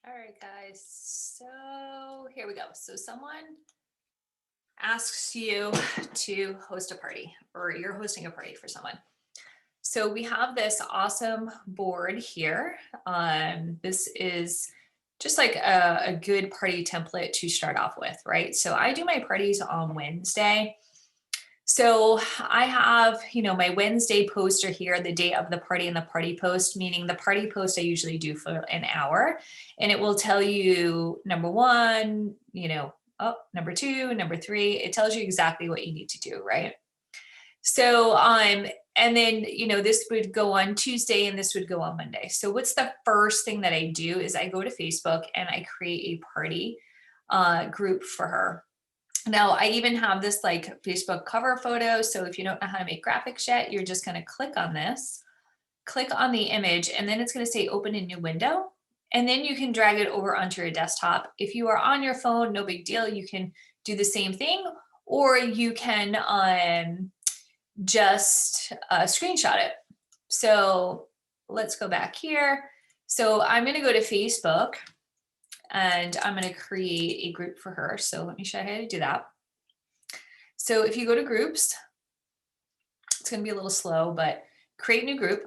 All right, guys. So here we go. So someone asks you to host a party, or you're hosting a party for someone. So we have this awesome board here. This is just like a good party template to start off with, right? So I do my parties on Wednesday. So I have, my Wednesday poster here, the day of the party and the party post, meaning the party post I usually do for an hour, and it will tell you number one, number two, number three. It tells you exactly what you need to do, right? So, and then, this would go on Tuesday and this would go on Monday. So what's the first thing that I do is I go to Facebook and I create a party group for her. Now, I even have this like Facebook cover photo. So if you don't know how to make graphics yet, you're just going to click on this, click on the image, and then it's going to say open a new window. And then you can drag it over onto your desktop. If you are on your phone, no big deal. You can do the same thing, or you can just screenshot it. So let's go back here. So I'm going to go to Facebook and I'm going to create a group for her. So let me show you how to do that. So if you go to groups, it's going to be a little slow, but create new group.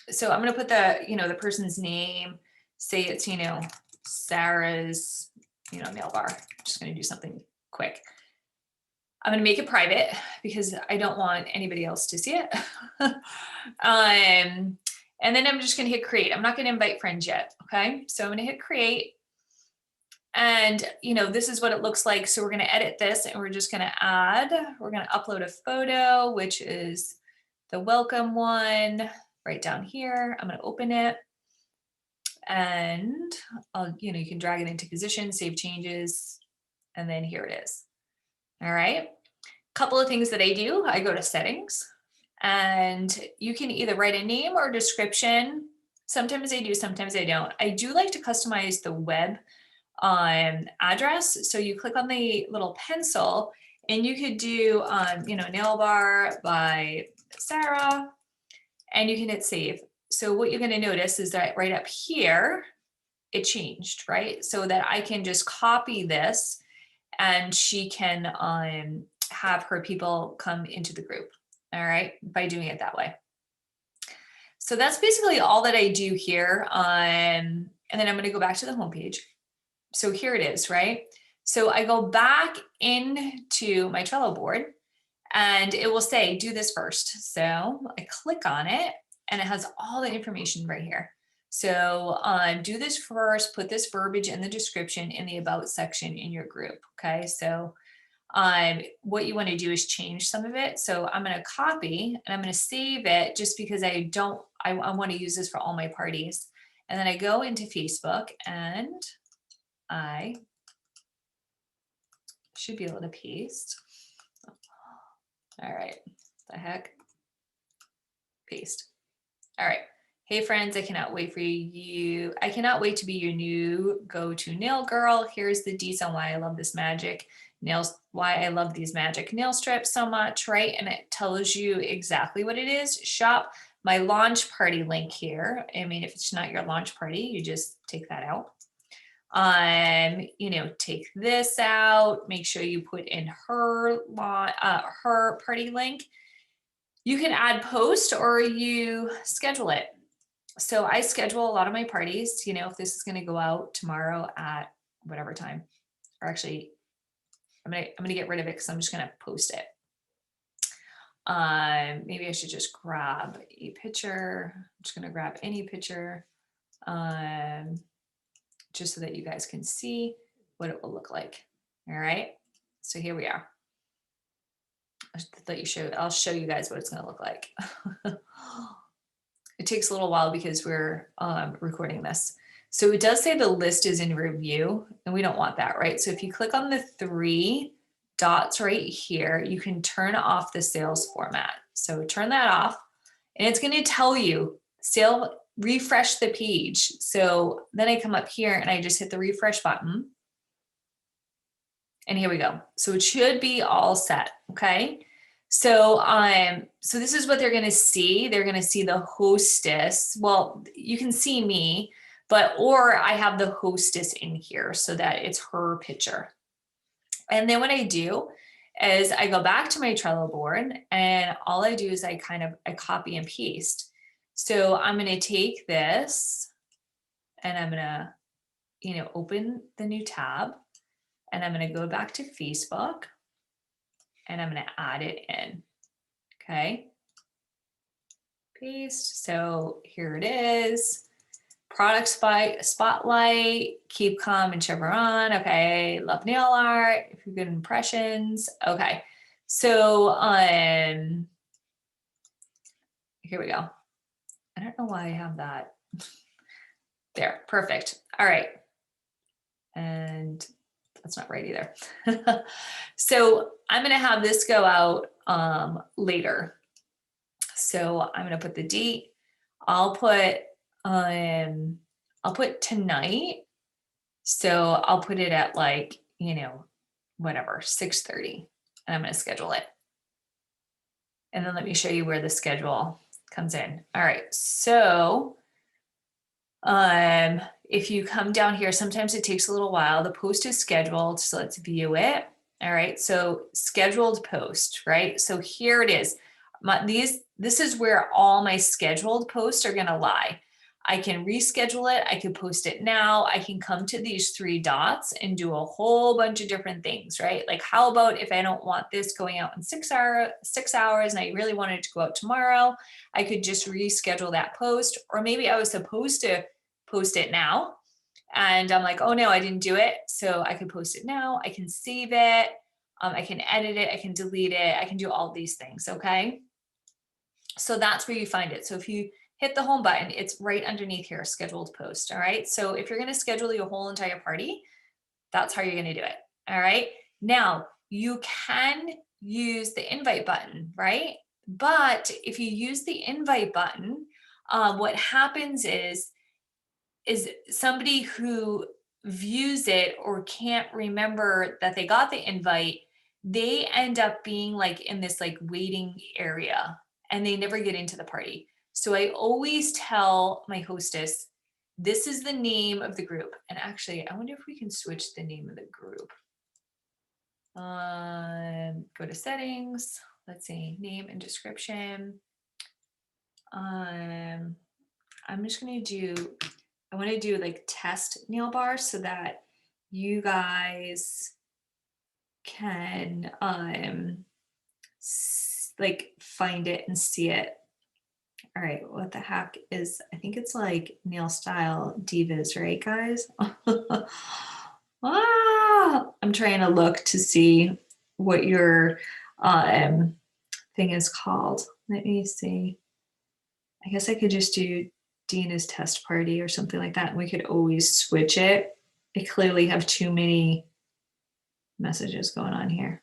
So I'm going to put the person's name, say it's, Sarah's, nail bar. I'm just going to do something quick. I'm going to make it private because I don't want anybody else to see it. And then I'm just going to hit create. I'm not going to invite friends yet. Okay. So I'm going to hit create. And, this is what it looks like. So we're going to edit this and we're just going to we're going to upload a photo, which is the welcome one right down here. I'm going to open it and you can drag it into position, save changes. And then here it is. All right. Couple of things that I do. I go to settings and you can either write a name or a description. Sometimes I do, sometimes I don't. I do like to customize the web address. So you click on the little pencil and you could do, nail bar by Sarah, and you can hit save. So what you're going to notice is that right up here, it changed, right? So that I can just copy this and she can have her people come into the group, all right, by doing it that way. So that's basically all that I do here. And then I'm going to go back to the homepage. So here it is, right? So I go back into my Trello board and it will say, do this first. So I click on it and it has all the information right here. So do this first, put this verbiage in the description in the about section in your group. Okay. So what you want to do is change some of it. So I'm going to copy and I'm going to save it just because I want to use this for all my parties. And then I go into Facebook and I should be able to paste. All right, the heck? Paste. All right. Hey friends, I cannot wait for you. I cannot wait to be your new go-to nail girl. Here's the deets on why I love this magic nails, why I love these magic nail strips so much, right? And it tells you exactly what it is. Shop my launch party link here. I mean, if it's not your launch party, you just take that out. Take this out, make sure you put in her party link. You can add post or you schedule it. So I schedule a lot of my parties, if this is going to go out tomorrow at whatever time, or actually I'm going to get rid of it because I'm just going to post it. Maybe I should just grab a picture. I'm just going to grab any picture. Just so that you guys can see what it will look like. All right. So here we are. I'll show you guys what it's going to look like. It takes a little while because we're recording this. So it does say the list is in review and we don't want that, right? So if you click on the three dots right here, you can turn off the sales format. So turn that off and it's going to tell you refresh the page. So then I come up here and I just hit the refresh button. And here we go. So it should be all set. Okay. So this is what they're going to see. They're going to see the hostess. Well, you can see me, or I have the hostess in here so that it's her picture. And then what I do is I go back to my Trello board, and all I do is I copy and paste. So I'm going to take this and I'm going to, open the new tab, and I'm going to go back to Facebook, and I'm going to add it in. Okay. Paste. So here it is. Product spotlight, keep calm and chevron. Okay. Love nail art. If you're good impressions. Okay. So, here we go. I don't know why I have that. There. Perfect. All right. And that's not right either. So I'm going to have this go out later. So I'm going to put the date. I'll put tonight. So I'll put it at like, whatever, 6:30, and I'm going to schedule it. And then let me show you where the schedule comes in. All right. So if you come down here, sometimes it takes a little while. The post is scheduled, so let's view it. All right, so scheduled post, right? So here it is. This is where all my scheduled posts are gonna lie. I can reschedule it, I can post it now, I can come to these 3 dots and do a whole bunch of different things, right? Like how about if I don't want this going out in 6 hours and I really wanted to go out tomorrow, I could just reschedule that post. Or maybe I was supposed to post it now and I'm like, oh no, I didn't do it. So I can post it now, I can save it, I can edit it, I can delete it, I can do all these things, okay? So that's where you find it. So if you hit the home button, it's right underneath here, scheduled post, all right? So if you're gonna schedule your whole entire party, that's how you're gonna do it, all right? Now, you can use the invite button, right? But if you use the invite button, what happens is somebody who views it or can't remember that they got the invite, they end up being like in this like waiting area and they never get into the party. So I always tell my hostess, this is the name of the group. And actually, I wonder if we can switch the name of the group. Go to settings. Let's see, name and description. I'm just going to do, I want to do like test nail bars so that you guys can like find it and see it. All right, what the heck is, I think it's like Nail Style Divas, right guys? I'm trying to look to see what your thing is called. Let me see. I guess I could just do Dina's test party or something like that. And we could always switch it. I clearly have too many messages going on here.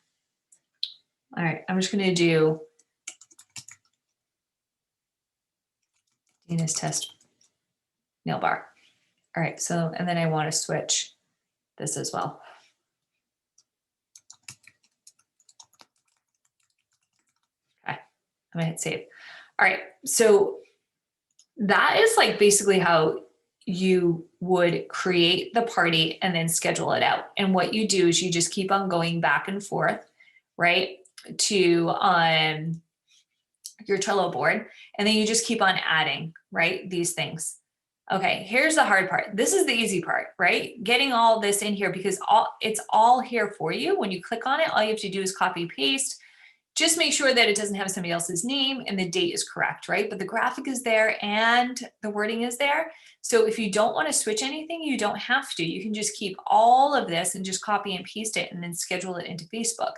All right, I'm just gonna do Dina's test nail bar. All right, so, and then I wanna switch this as well. Okay, I'm gonna hit save. All right, so that is like basically how you would create the party and then schedule it out. And what you do is you just keep on going back and forth, right, to your Trello board, and then you just keep on adding, right, these things. Okay, here's the hard part. This is the easy part, right? Getting all this in here because it's all here for you. When you click on it, all you have to do is copy paste. Just make sure that it doesn't have somebody else's name and the date is correct, right? But the graphic is there and the wording is there. So if you don't want to switch anything, you don't have to. You can just keep all of this and just copy and paste it and then schedule it into Facebook.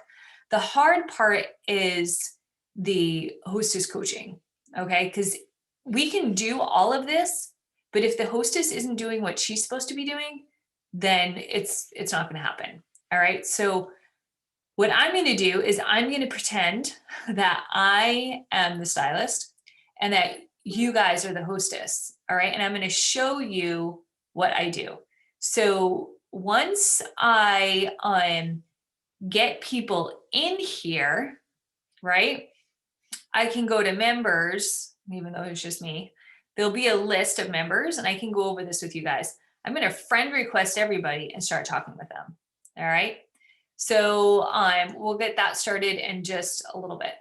The hard part is the hostess coaching, okay? Because we can do all of this, but if the hostess isn't doing what she's supposed to be doing, then it's not going to happen. All right. So what I'm going to do is I'm going to pretend that I am the stylist and that you guys are the hostess. All right. And I'm going to show you what I do. So once I get people in here, right, I can go to members, even though it's just me. there'll be a list of members, and I can go over this with you guys. I'm going to friend request everybody and start talking with them. All right. So we'll get that started in just a little bit.